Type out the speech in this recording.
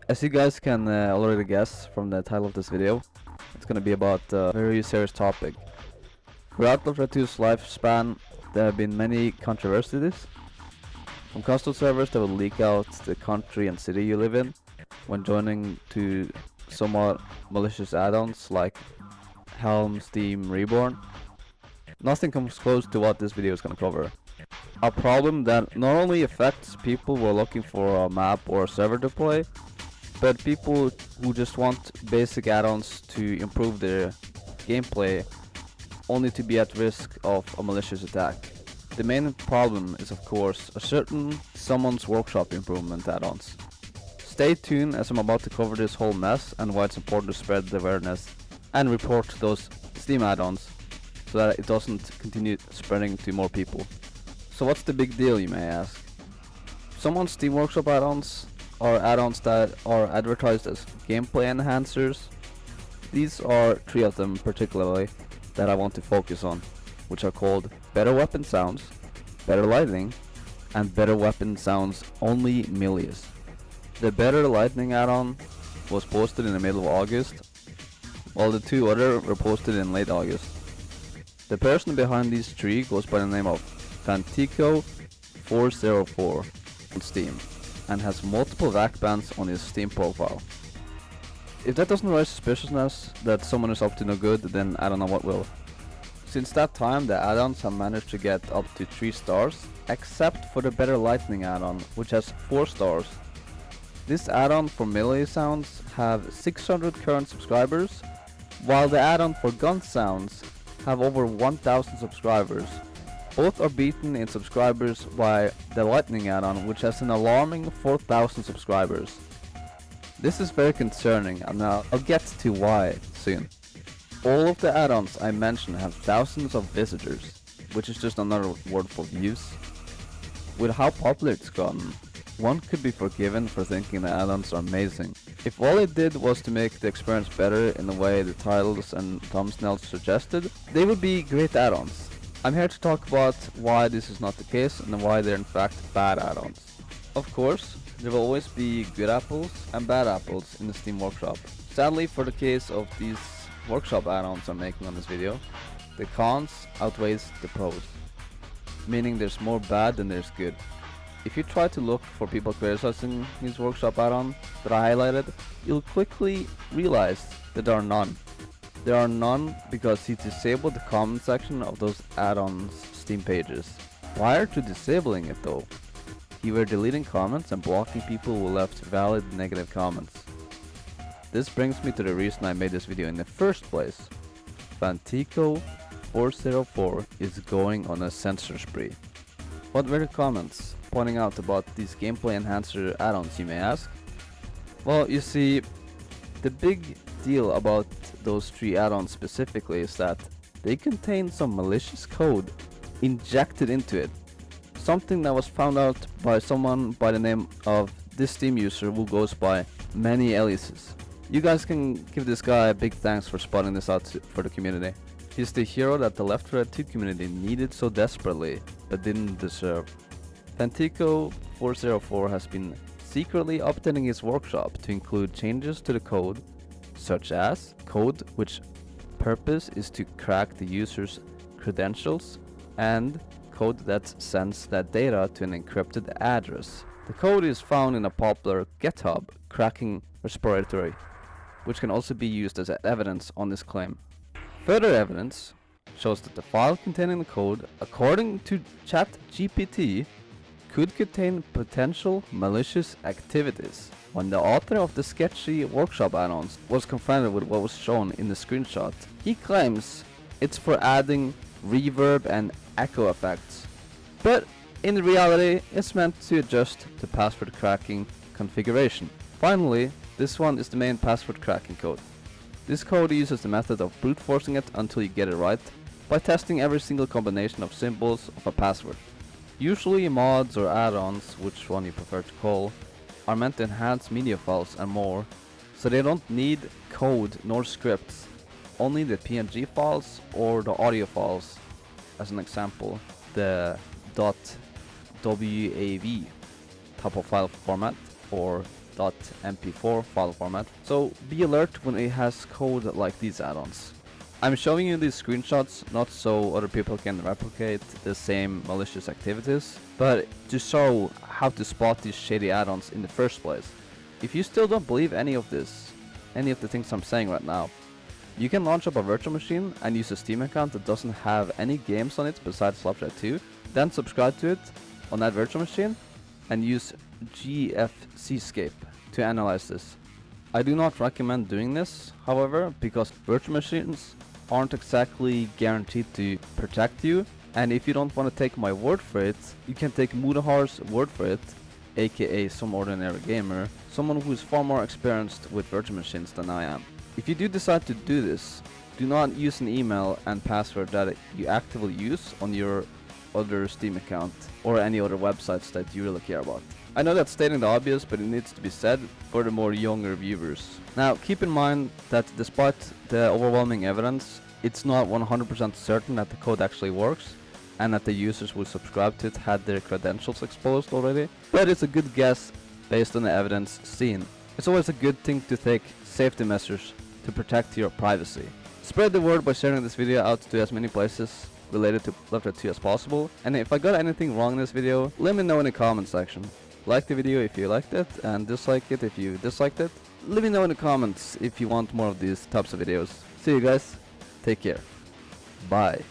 As you guys can already guess from the title of this video, it's gonna be about a very serious topic. Throughout L4D2's lifespan, there have been many controversies, from custom servers that will leak out the country and city you live in when joining, to somewhat malicious add-ons like Helm, Steam, Reborn. Nothing comes close to what this video is gonna cover. A problem that not only affects people who are looking for a map or a server to play, but people who just want basic add-ons to improve their gameplay, only to be at risk of a malicious attack. The main problem is, of course, a certain Someone's Workshop improvement add-ons. Stay tuned, as I'm about to cover this whole mess and why it's important to spread the awareness and report those Steam add-ons so that it doesn't continue spreading to more people. So what's the big deal, you may ask? Someone's Steam Workshop add-ons are add-ons that are advertised as gameplay enhancers. These are three of them particularly that I want to focus on, which are called Better Weapon Sounds, Better Lighting, and Better Weapon Sounds Only Malicious. The Better Lighting add-on was posted in the middle of August, while the two other were posted in late August. The person behind these three goes by the name of Fantico404 on Steam, and has multiple VAC bans on his Steam profile. If that doesn't raise suspiciousness that someone is up to no good, then I don't know what will. Since that time, the add-ons have managed to get up to 3 stars, except for the Better Lightning add-on, which has 4 stars. This add-on for melee sounds have 600 current subscribers, while the add-on for gun sounds have over 1000 subscribers. Both are beaten in subscribers by the Lightning add-on, which has an alarming 4000 subscribers. This is very concerning, and I'll get to why soon. All of the add-ons I mentioned have thousands of visitors, which is just another word for views. With how popular it's gotten, one could be forgiven for thinking the add-ons are amazing. If all it did was to make the experience better in the way the titles and thumbnails suggested, they would be great add-ons. I'm here to talk about why this is not the case and why they're in fact bad add-ons. Of course, there will always be good apples and bad apples in the Steam Workshop. Sadly, for the case of these Workshop add-ons I'm making on this video, the cons outweighs the pros, meaning there's more bad than there's good. If you try to look for people criticizing these Workshop add-on that I highlighted, you'll quickly realize that there are none. There are none because he disabled the comment section of those add-ons Steam pages. Prior to disabling it though, he were deleting comments and blocking people who left valid negative comments. This brings me to the reason I made this video in the first place. Fantico404 is going on a censor spree. What were the comments pointing out about these gameplay enhancer add-ons, you may ask? Well, you see, the big deal about those 3 add-ons specifically is that they contain some malicious code injected into it. Something that was found out by someone by the name of this Steam user who goes by many aliases. You guys can give this guy a big thanks for spotting this out for the community. He's the hero that the L4D2 community needed so desperately, but didn't deserve. Fantico404 has been secretly updating his workshop to include changes to the code, such as code which purpose is to crack the user's credentials, and code that sends that data to an encrypted address. The code is found in a popular GitHub cracking repository, which can also be used as evidence on this claim. Further evidence shows that the file containing the code, according to ChatGPT, could contain potential malicious activities. When the author of the sketchy Workshop add-ons was confronted with what was shown in the screenshot, he claims it's for adding reverb and echo effects, but in reality it's meant to adjust the password cracking configuration. Finally, this one is the main password cracking code. This code uses the method of brute forcing it until you get it right by testing every single combination of symbols of a password. Usually mods or add-ons, which one you prefer to call, are meant to enhance media files and more, so they don't need code nor scripts, only the PNG files or the audio files. As an example, the .wav type of file format or .mp4 file format, so be alert when it has code like these add-ons. I'm showing you these screenshots not so other people can replicate the same malicious activities, but to show how to spot these shady add-ons in the first place. If you still don't believe any of the things I'm saying right now, you can launch up a virtual machine and use a Steam account that doesn't have any games on it besides Slapshot 2, then subscribe to it on that virtual machine and use GFCscape to analyze this. I do not recommend doing this, however, because virtual machines aren't exactly guaranteed to protect you, and if you don't want to take my word for it, you can take Mudahar's word for it, aka some ordinary gamer, someone who is far more experienced with virtual machines than I am. If you do decide to do this, do not use an email and password that you actively use on your other Steam account or any other websites that you really care about. I know that's stating the obvious, but it needs to be said for the more younger viewers. Now, keep in mind that despite the overwhelming evidence, it's not 100% certain that the code actually works and that the users who subscribe to it had their credentials exposed already, but it's a good guess based on the evidence seen. It's always a good thing to take safety measures to protect your privacy. Spread the word by sharing this video out to as many places related to L4D2 as possible, and if I got anything wrong in this video, let me know in the comment section. Like the video if you liked it, and dislike it if you disliked it. Let me know in the comments if you want more of these types of videos. See you guys, take care, bye.